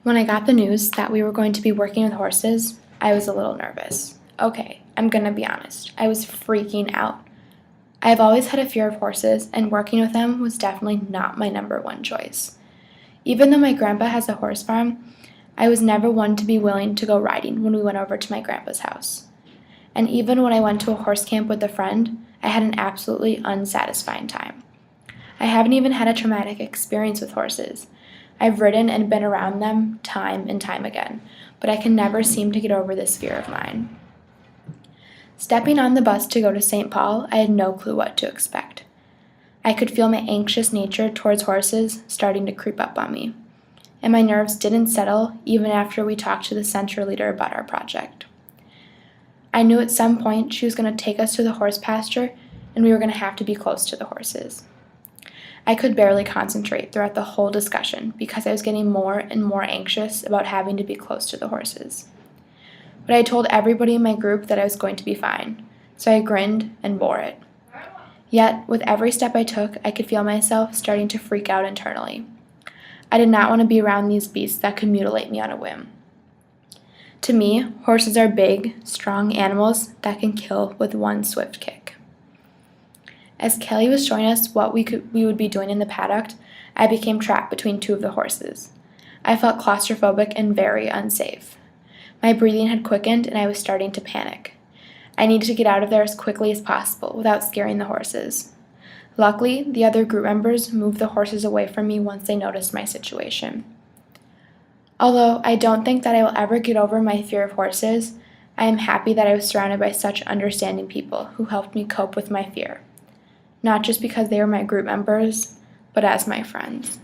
When I got the news that we were going to be working with horses, I was a little nervous. Okay, I'm gonna be honest, I was freaking out. I've always had a fear of horses, and working with them was definitely not my number one choice. Even though my grandpa has a horse farm, I was never one to be willing to go riding when we went over to my grandpa's house. And even when I went to a horse camp with a friend, I had an absolutely unsatisfying time. I haven't even had a traumatic experience with horses. I've ridden and been around them time and time again, but I can never seem to get over this fear of mine. Stepping on the bus to go to St. Paul, I had no clue what to expect. I could feel my anxious nature towards horses starting to creep up on me, and my nerves didn't settle even after we talked to the center leader about our project. I knew at some point she was going to take us to the horse pasture, and we were going to have to be close to the horses. I could barely concentrate throughout the whole discussion because I was getting more and more anxious about having to be close to the horses. But I told everybody in my group that I was going to be fine, so I grinned and bore it. Yet, with every step I took, I could feel myself starting to freak out internally. I did not want to be around these beasts that could mutilate me on a whim. To me, horses are big, strong animals that can kill with one swift kick. As Kelly was showing us what we would be doing in the paddock, I became trapped between two of the horses. I felt claustrophobic and very unsafe. My breathing had quickened and I was starting to panic. I needed to get out of there as quickly as possible without scaring the horses. Luckily, the other group members moved the horses away from me once they noticed my situation. Although I don't think that I will ever get over my fear of horses, I am happy that I was surrounded by such understanding people who helped me cope with my fear. Not just because they were my group members, but as my friends.